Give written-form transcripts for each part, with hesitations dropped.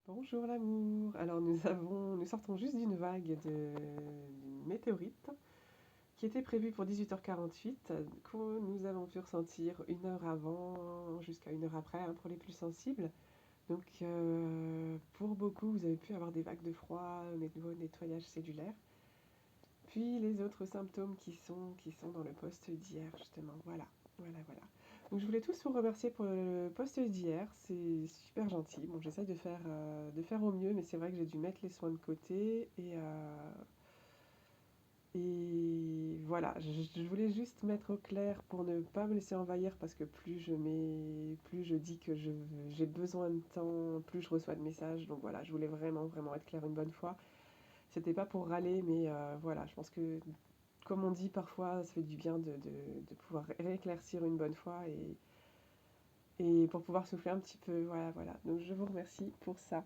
Bonjour l'amour. Alors nous sortons juste d'une vague d'une météorite qui était prévue pour 18h48, que nous avons pu ressentir une heure avant jusqu'à une heure après, hein, pour les plus sensibles. Donc pour beaucoup, vous avez pu avoir des vagues de froid, nouveau nettoyage cellulaire. Puis les autres symptômes qui sont dans le post d'hier, justement. Voilà, voilà, voilà. Donc je voulais tous vous remercier pour le post d'hier, c'est super gentil. Bon, j'essaye de faire au mieux, mais c'est vrai que j'ai dû mettre les soins de côté. Et voilà, je voulais juste mettre au clair pour ne pas me laisser envahir, parce que plus je dis que j'ai besoin de temps, plus je reçois de messages. Donc voilà, je voulais vraiment, vraiment être claire une bonne fois. C'était pas pour râler, mais voilà, je pense que comme on dit parfois, ça fait du bien de pouvoir rééclaircir une bonne fois et pour pouvoir souffler un petit peu. Voilà, voilà. Donc je vous remercie pour ça.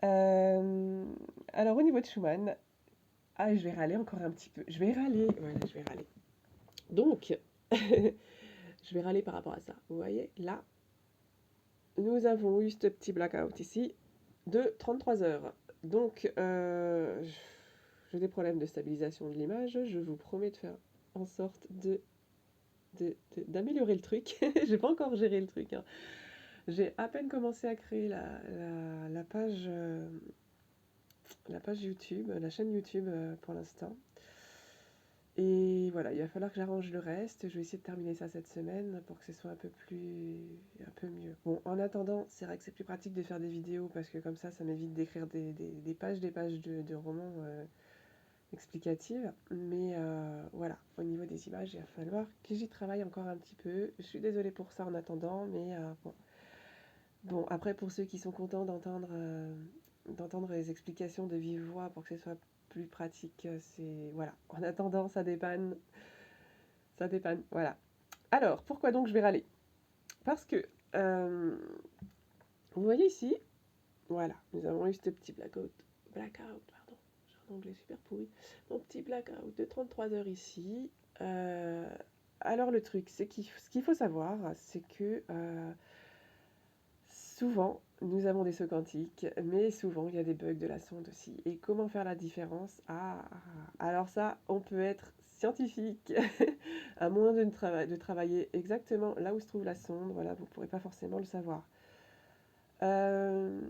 Euh, alors au niveau de Schumann, je vais râler encore un petit peu. Je vais râler, voilà, je vais râler. Donc, je vais râler par rapport à ça. Vous voyez, là, nous avons eu ce petit blackout ici de 33 heures. Donc, j'ai des problèmes de stabilisation de l'image. Je vous promets de faire en sorte d'améliorer le truc. J'ai pas encore géré le truc, hein. J'ai à peine commencé à créer la page YouTube, la chaîne YouTube, pour l'instant. Et voilà, il va falloir que j'arrange le reste. Je vais essayer de terminer ça cette semaine pour que ce soit un peu mieux. Bon, en attendant, c'est vrai que c'est plus pratique de faire des vidéos parce que comme ça m'évite d'écrire des pages de romans explicatives. Mais voilà, au niveau des images, il va falloir que j'y travaille encore un petit peu. Je suis désolée pour ça en attendant, mais bon. Bon, après, pour ceux qui sont contents d'entendre les explications de vive voix pour que ce soit plus pratique, c'est... Voilà. En attendant, ça dépanne. Ça dépanne, voilà. Alors, pourquoi donc je vais râler? Parce que, vous voyez ici, voilà, nous avons eu ce petit blackout, pardon, j'ai un anglais super pourri, mon petit blackout de 33 heures ici. Euh, alors le truc, c'est ce qu'il faut savoir, c'est que souvent, nous avons des sauts quantiques, mais souvent, il y a des bugs de la sonde aussi. Et comment faire la différence? Alors ça, on peut être scientifique, à moins de travailler exactement là où se trouve la sonde. Voilà, vous ne pourrez pas forcément le savoir. Euh,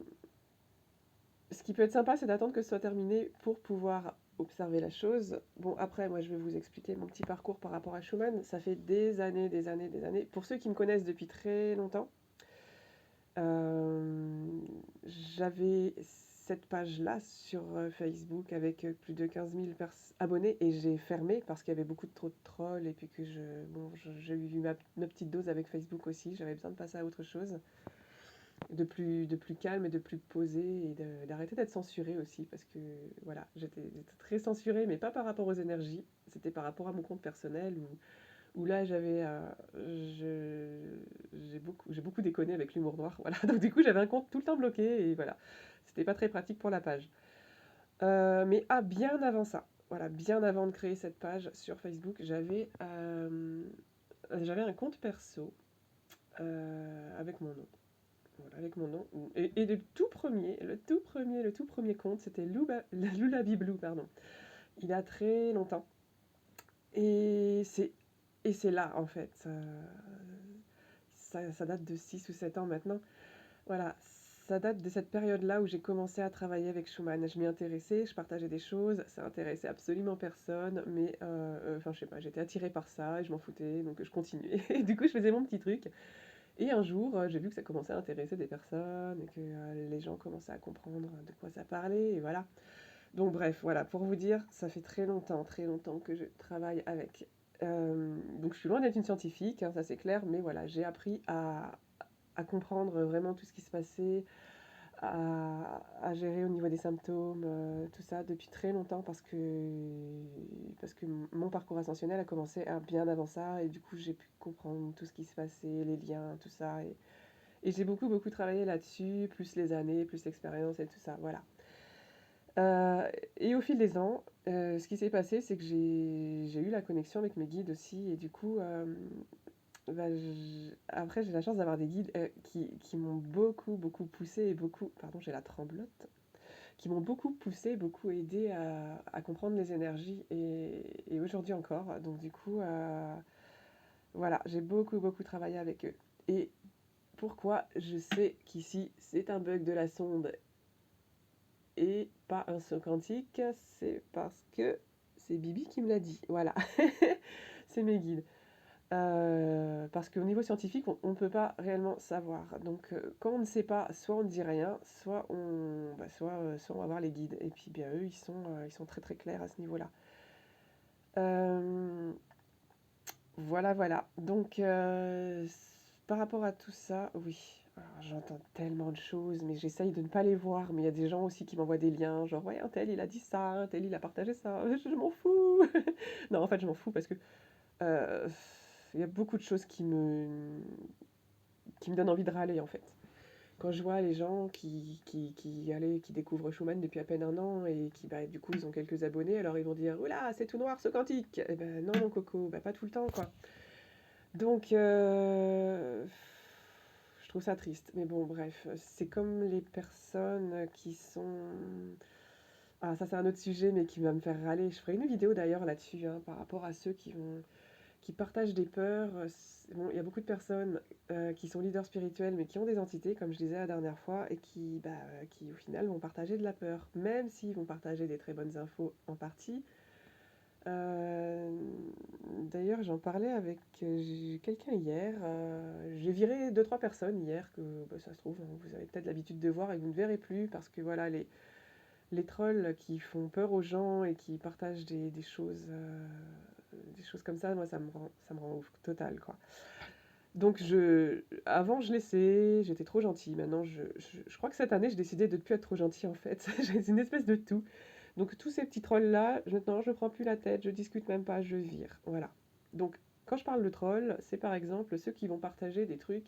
Ce qui peut être sympa, c'est d'attendre que ce soit terminé pour pouvoir observer la chose. Bon, après, moi, je vais vous expliquer mon petit parcours par rapport à Schumann. Ça fait des années, des années, des années. Pour ceux qui me connaissent depuis très longtemps, j'avais cette page-là sur Facebook avec plus de 15 000 abonnés, et j'ai fermé parce qu'il y avait beaucoup trop de trolls, et puis que j'ai eu ma petite dose avec Facebook aussi. J'avais besoin de passer à autre chose, de plus calme et de plus posé, et d'arrêter d'être censurée aussi, parce que voilà, j'étais très censurée, mais pas par rapport aux énergies, c'était par rapport à mon compte personnel où là j'ai beaucoup déconné avec l'humour noir, voilà. Donc du coup j'avais un compte tout le temps bloqué, et voilà, c'était pas très pratique pour la page. Mais bien avant ça, voilà, bien avant de créer cette page sur Facebook, j'avais un compte perso, avec mon nom. Voilà, avec mon nom. Et le tout premier compte, c'était Lula Biblou, pardon. Il a très longtemps. Et c'est, et c'est là, en fait. Ça date de 6 ou 7 ans maintenant. Voilà, ça date de cette période-là où j'ai commencé à travailler avec Schumann. Je m'y intéressais, je partageais des choses, ça intéressait absolument personne, mais enfin, je sais pas, j'étais attirée par ça et je m'en foutais, donc je continuais. Et du coup, je faisais mon petit truc. Et un jour, j'ai vu que ça commençait à intéresser des personnes et que les gens commençaient à comprendre de quoi ça parlait, et voilà. Donc bref, voilà, pour vous dire, ça fait très longtemps que je travaille avec. Donc je suis loin d'être une scientifique, hein, ça c'est clair, mais voilà, j'ai appris à comprendre vraiment tout ce qui se passait, à gérer au niveau des symptômes, tout ça depuis très longtemps, parce que mon parcours ascensionnel a commencé bien avant ça, et du coup j'ai pu comprendre tout ce qui se passait, les liens, tout ça. Et j'ai beaucoup, beaucoup travaillé là-dessus, plus les années, plus l'expérience et tout ça, voilà. Euh, et au fil des ans, ce qui s'est passé, c'est que j'ai eu la connexion avec mes guides aussi, et du coup, bah, après, j'ai la chance d'avoir des guides qui m'ont beaucoup, beaucoup poussé et beaucoup, pardon, j'ai la tremblote, qui m'ont beaucoup poussé, beaucoup aidé à comprendre les énergies et aujourd'hui encore. Donc, du coup, voilà, j'ai beaucoup, beaucoup travaillé avec eux. Et pourquoi je sais qu'ici, c'est un bug de la sonde et pas un saut quantique, c'est parce que c'est Bibi qui me l'a dit. Voilà, c'est mes guides. Parce qu'au niveau scientifique, on ne peut pas réellement savoir. Donc, quand on ne sait pas, soit on ne dit rien, soit on va voir les guides. Et puis, bien, eux, ils sont très très clairs à ce niveau-là. Euh, voilà, voilà. Donc, par rapport à tout ça, oui. Alors, j'entends tellement de choses, mais j'essaye de ne pas les voir. Mais il y a des gens aussi qui m'envoient des liens, genre, ouais, un tel, il a dit ça, un tel, il a partagé ça. Je m'en fous. Non, en fait, je m'en fous parce que euh, il y a beaucoup de choses qui me donnent envie de râler, en fait. Quand je vois les gens qui découvrent Schumann depuis à peine un an et qui, bah, du coup, ils ont quelques abonnés, alors ils vont dire, oula, c'est tout noir ce quantique. Eh ben non, mon coco, bah, pas tout le temps, quoi. Donc, je trouve ça triste. Mais bon, bref, c'est comme les personnes qui sont... Ah, ça c'est un autre sujet, mais qui va me faire râler. Je ferai une vidéo d'ailleurs là-dessus, hein, par rapport à ceux qui partagent des peurs. Bon, il y a beaucoup de personnes qui sont leaders spirituels, mais qui ont des entités, comme je disais la dernière fois, et qui au final vont partager de la peur, même s'ils vont partager des très bonnes infos en partie. Euh, D'ailleurs, j'en parlais avec quelqu'un hier. J'ai viré deux trois personnes hier que bah, ça se trouve, hein, vous avez peut-être l'habitude de voir et vous ne verrez plus parce que voilà, les trolls qui font peur aux gens et qui partagent des choses comme ça, moi ça me rend ouf total quoi. Donc avant je laissais, j'étais trop gentille. Maintenant je crois que cette année j'ai décidé de ne plus être trop gentille en fait. J'ai une espèce de tout. Donc tous ces petits trolls là, maintenant je prends plus la tête, je discute même pas, je vire. Voilà. Donc quand je parle de trolls, c'est par exemple ceux qui vont partager des trucs.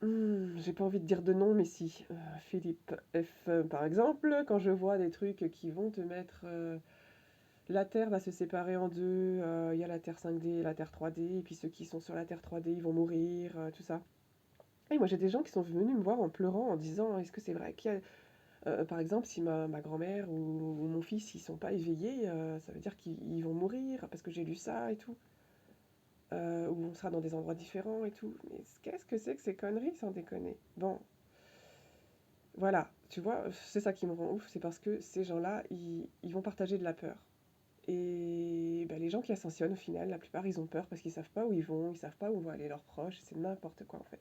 J'ai pas envie de dire de nom, mais si. Philippe F, par exemple, quand je vois des trucs qui vont te mettre. La Terre va se séparer en deux, il y a la Terre 5D et la Terre 3D, et puis ceux qui sont sur la Terre 3D, ils vont mourir, tout ça. Et moi, j'ai des gens qui sont venus me voir en pleurant, en disant, est-ce que c'est vrai qu'il y a... par exemple, si ma grand-mère ou mon fils, ils sont pas éveillés, ça veut dire qu'ils vont mourir, parce que j'ai lu ça et tout. Ou on sera dans des endroits différents et tout. Mais qu'est-ce que c'est que ces conneries, sans déconner? Bon, voilà, tu vois, c'est ça qui me rend ouf, c'est parce que ces gens-là, ils vont partager de la peur. Et bah, les gens qui ascensionnent, au final, la plupart, ils ont peur parce qu'ils savent pas où ils vont, ils savent pas où vont aller leurs proches, c'est n'importe quoi en fait.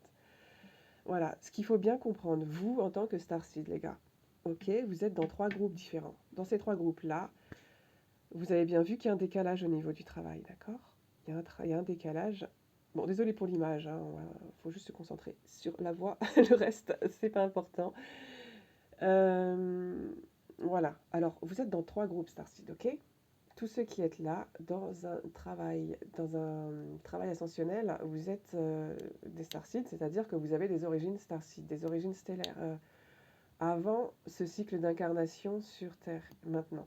Voilà, ce qu'il faut bien comprendre, vous, en tant que Starseed, les gars, ok, vous êtes dans trois groupes différents. Dans ces trois groupes-là, vous avez bien vu qu'il y a un décalage au niveau du travail, d'accord? Il y a un décalage. Bon, désolé pour l'image, hein, faut juste se concentrer sur la voix, le reste, c'est pas important. Euh, voilà, alors vous êtes dans trois groupes Starseed, ok? Tous ceux qui êtes là, dans un travail ascensionnel, vous êtes des starseeds, c'est-à-dire que vous avez des origines starseed, des origines stellaires, avant ce cycle d'incarnation sur Terre, maintenant.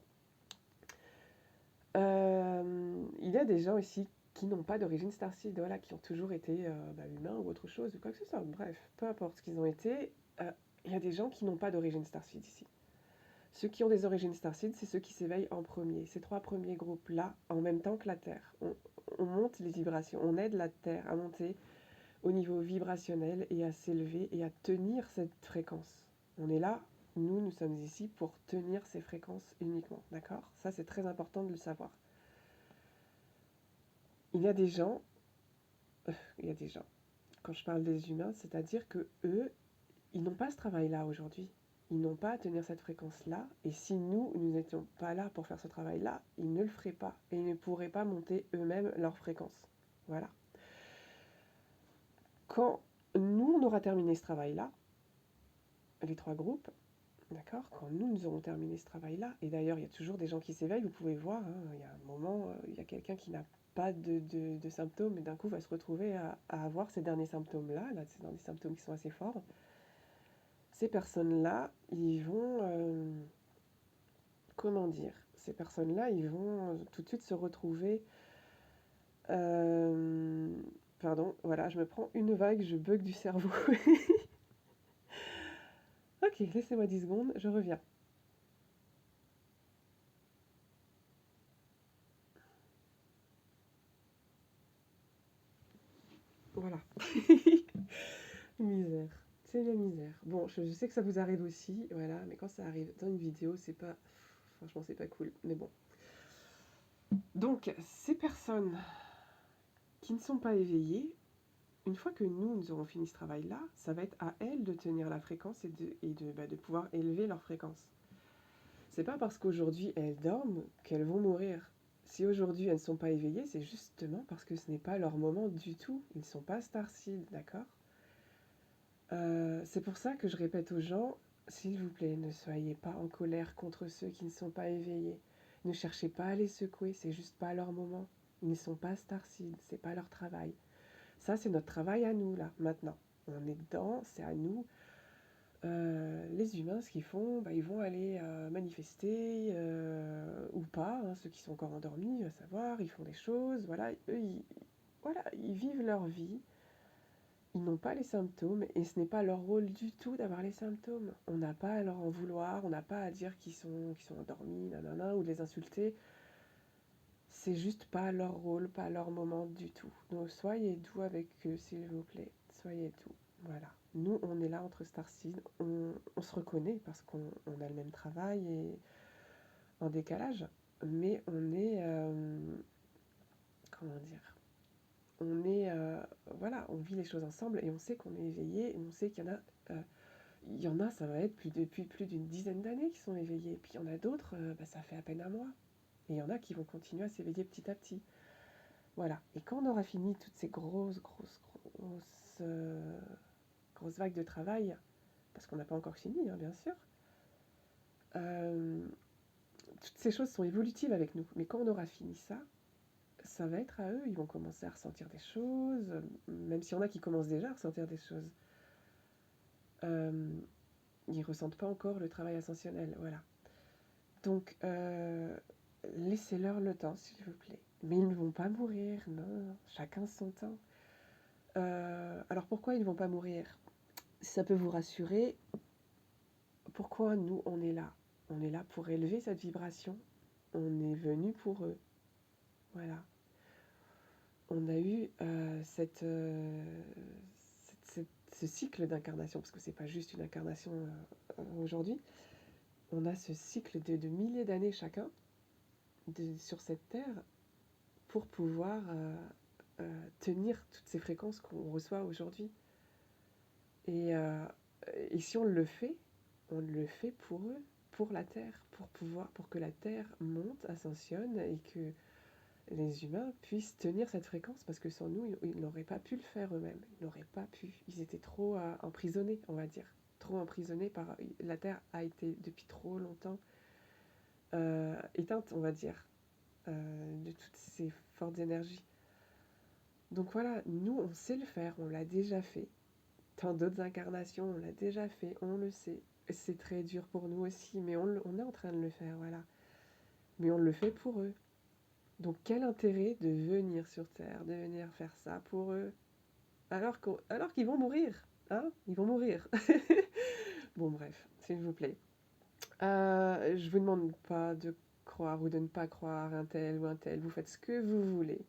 Il y a des gens ici qui n'ont pas d'origine starseed, voilà, qui ont toujours été humains ou autre chose, ou quoi que ce soit, bref, peu importe ce qu'ils ont été, il y a des gens qui n'ont pas d'origine starseed ici. Ceux qui ont des origines starseed, c'est ceux qui s'éveillent en premier. Ces trois premiers groupes-là, en même temps que la Terre. On monte les vibrations, on aide la Terre à monter au niveau vibrationnel et à s'élever et à tenir cette fréquence. On est là, nous sommes ici pour tenir ces fréquences uniquement, d'accord? Ça, c'est très important de le savoir. Il y a des gens, il y a des gens, quand je parle des humains, c'est-à-dire que eux, ils n'ont pas ce travail-là aujourd'hui. Ils n'ont pas à tenir cette fréquence-là. Et si nous n'étions pas là pour faire ce travail-là, ils ne le feraient pas. Et ils ne pourraient pas monter eux-mêmes leur fréquence. Voilà. Quand nous, on aura terminé ce travail-là, les trois groupes, d'accord? Quand nous aurons terminé ce travail-là, et d'ailleurs, il y a toujours des gens qui s'éveillent, vous pouvez voir, hein, il y a un moment, il y a quelqu'un qui n'a pas de symptômes, et d'un coup va se retrouver à avoir ces derniers symptômes-là, là, ces derniers symptômes qui sont assez forts. Ces personnes-là, ils vont, comment dire, ces personnes-là, ils vont tout de suite se retrouver Pardon, voilà, je me prends une vague, je bug du cerveau. Ok, laissez-moi 10 secondes, je reviens. Voilà. Misère. C'est la misère. Bon, je sais que ça vous arrive aussi, voilà, mais quand ça arrive dans une vidéo, c'est pas. Franchement, c'est pas cool. Mais bon. Donc, ces personnes qui ne sont pas éveillées, une fois que nous aurons fini ce travail-là, ça va être à elles de tenir la fréquence et de pouvoir élever leur fréquence. C'est pas parce qu'aujourd'hui elles dorment qu'elles vont mourir. Si aujourd'hui elles ne sont pas éveillées, c'est justement parce que ce n'est pas leur moment du tout. Ils ne sont pas starseed, d'accord. C'est pour ça que je répète aux gens, s'il vous plaît, ne soyez pas en colère contre ceux qui ne sont pas éveillés. Ne cherchez pas à les secouer, c'est juste pas leur moment. Ils ne sont pas starseed, c'est pas leur travail. Ça, c'est notre travail à nous, là, maintenant. On est dedans, c'est à nous. Les humains, ce qu'ils font, bah, ils vont aller manifester ou pas, hein, ceux qui sont encore endormis, à savoir, ils font des choses, voilà, eux, voilà, ils vivent leur vie, ils n'ont pas les symptômes et ce n'est pas leur rôle du tout d'avoir les symptômes. On n'a pas à leur en vouloir, on n'a pas à dire qu'ils sont endormis, nanana, ou de les insulter. C'est juste pas leur rôle, pas leur moment du tout. Donc soyez doux avec eux, s'il vous plaît. Soyez doux. Voilà. Nous, on est là entre Starseed. On se reconnaît parce qu'on a le même travail et en décalage. Mais on est. Comment dire. On est. Voilà, on vit les choses ensemble et on sait qu'on est éveillé. Et on sait qu'il y en a. Il y en a, ça va être depuis plus d'une dizaine d'années qui sont éveillés. Et puis il y en a d'autres, bah, ça fait à peine un mois. Et il y en a qui vont continuer à s'éveiller petit à petit. Voilà. Et quand on aura fini toutes ces grosses vagues de travail, parce qu'on n'a pas encore fini, hein, bien sûr, euh, toutes ces choses sont évolutives avec nous. Mais quand on aura fini ça, ça va être à eux. Ils vont commencer à ressentir des choses, même s'il y en a qui commencent déjà à ressentir des choses. Euh, ils ressentent pas encore le travail ascensionnel, voilà. Donc, laissez-leur le temps, s'il vous plaît. Mais ils ne vont pas mourir, non, chacun son temps. Alors pourquoi ils ne vont pas mourir? Si ça peut vous rassurer, pourquoi nous on est là? On est là pour élever cette vibration. On est venu pour eux. Voilà. On a eu ce cycle d'incarnation, parce que c'est pas juste une incarnation aujourd'hui. On a ce cycle de milliers d'années chacun sur cette terre pour pouvoir tenir toutes ces fréquences qu'on reçoit aujourd'hui. Et, euh, et si on le fait pour eux, pour la Terre, pour que la Terre monte, ascensionne et que les humains puissent tenir cette fréquence, parce que sans nous, ils n'auraient pas pu le faire eux-mêmes. Ils n'auraient pas pu. Ils étaient trop emprisonnés, on va dire. Trop emprisonnés par. La Terre a été depuis trop longtemps éteinte, on va dire, de toutes ces fortes énergies. Donc voilà, nous, on sait le faire, on l'a déjà fait. Tant d'autres incarnations, on l'a déjà fait, on le sait. C'est très dur pour nous aussi, mais on est en train de le faire, voilà. Mais on le fait pour eux. Donc quel intérêt de venir sur Terre, de venir faire ça pour eux, alors qu'ils vont mourir, hein? Ils vont mourir. Bon bref, s'il vous plaît. Je vous demande pas de croire ou de ne pas croire un tel ou un tel, vous faites ce que vous voulez.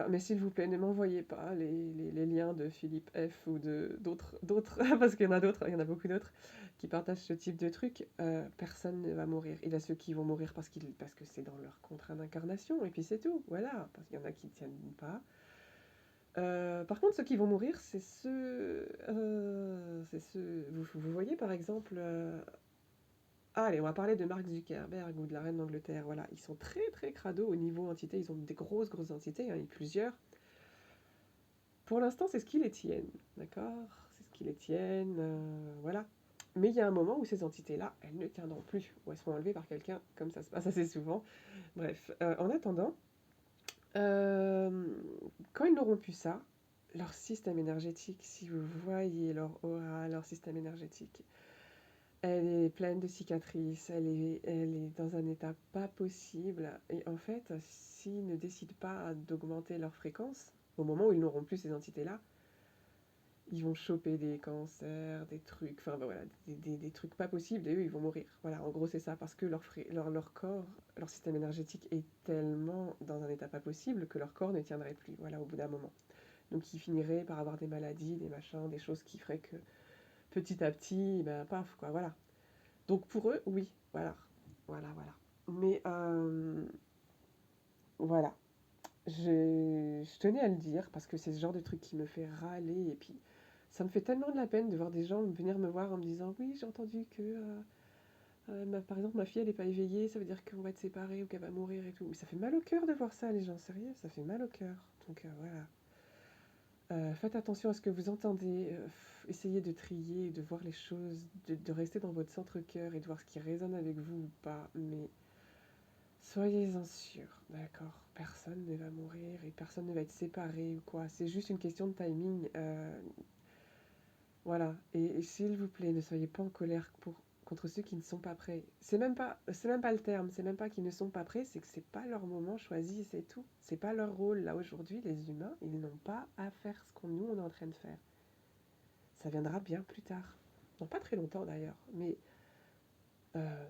Mais s'il vous plaît, ne m'envoyez pas les liens de Philippe F ou d'autres parce qu'il y en a d'autres, il y en a beaucoup d'autres, qui partagent ce type de trucs. Personne ne va mourir. Il y a ceux qui vont mourir parce que c'est dans leur contrat d'incarnation, et puis c'est tout, voilà, parce qu'il y en a qui ne tiennent pas. Par contre, ceux qui vont mourir, c'est ceux vous voyez par exemple, allez, on va parler de Mark Zuckerberg ou de la reine d'Angleterre, voilà. Ils sont très très crado au niveau entité, ils ont des grosses entités, hein, et plusieurs. Pour l'instant, c'est ce qui les tienne, d'accord? C'est ce qui les tienne, voilà. Mais il y a un moment où ces entités-là, elles ne tiendront plus, ou elles seront enlevées par quelqu'un, comme ça se passe assez souvent. Bref, en attendant, euh, quand ils n'auront plus ça, leur système énergétique, si vous voyez leur aura, leur système énergétique, elle est pleine de cicatrices, elle est dans un état pas possible. Et en fait, s'ils ne décident pas d'augmenter leur fréquence, Au moment où ils n'auront plus ces entités-là, ils vont choper des cancers, des trucs, enfin ben voilà, des trucs pas possibles et eux ils vont mourir. Voilà, en gros c'est ça, parce que leur corps, leur système énergétique est tellement dans un état pas possible que leur corps ne tiendrait plus, voilà, au bout d'un moment. Donc ils finiraient par avoir des maladies, des machins, des choses qui feraient que petit à petit, ben paf, quoi, voilà. Donc pour eux, oui, voilà, voilà, voilà. Mais voilà, je tenais à le dire parce que c'est ce genre de truc qui me fait râler et puis ça me fait tellement de la peine de voir des gens venir me voir en me disant oui j'ai entendu que par exemple ma fille elle est pas éveillée ça veut dire qu'on va être séparés ou qu'elle va mourir et tout mais ça fait mal au cœur de voir ça les gens sérieux ça fait mal au cœur donc voilà. Faites attention à ce que vous entendez, essayez de trier, de voir les choses, de rester dans votre centre-cœur et de voir ce qui résonne avec vous ou pas, mais soyez-en sûrs, d'accord? Personne ne va mourir et personne ne va être séparé ou quoi. C'est juste une question de timing. Voilà. Et s'il vous plaît, ne soyez pas en colère contre ceux qui ne sont pas prêts. C'est même pas le terme. C'est même pas qu'ils ne sont pas prêts. C'est que c'est pas leur moment choisi. C'est tout. C'est pas leur rôle. Là aujourd'hui, les humains, ils n'ont pas à faire ce qu'on nous on est en train de faire. Ça viendra bien plus tard. Non, pas très longtemps d'ailleurs. Mais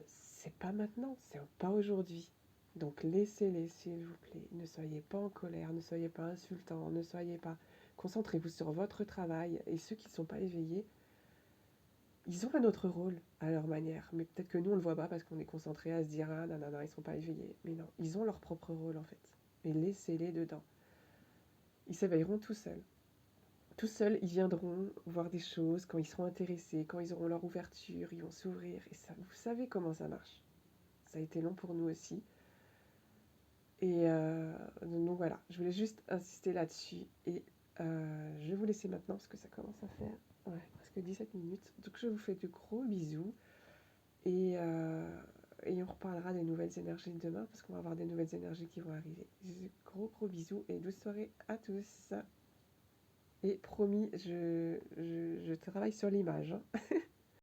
c'est pas maintenant, c'est pas aujourd'hui. Donc laissez-les, s'il vous plaît. Ne soyez pas en colère, ne soyez pas insultants, ne soyez pas... Concentrez-vous sur votre travail. Et ceux qui ne sont pas éveillés, ils ont un autre rôle à leur manière. Mais peut-être que nous, on ne le voit pas parce qu'on est concentré à se dire ah non, non, non, ils ne sont pas éveillés. Mais non, ils ont leur propre rôle en fait. Et laissez-les dedans. Ils s'éveilleront tout seuls. Tout seuls, ils viendront voir des choses quand ils seront intéressés, quand ils auront leur ouverture, ils vont s'ouvrir. Et ça, vous savez comment ça marche. Ça a été long pour nous aussi. Et donc voilà, je voulais juste insister là-dessus. Et je vais vous laisser maintenant parce que ça commence à faire ouais, presque 17 minutes. Donc je vous fais de gros bisous. Et, euh, et on reparlera des nouvelles énergies demain parce qu'on va avoir des nouvelles énergies qui vont arriver. Gros gros bisous et douce soirée à tous. Et promis, je travaille sur l'image, hein.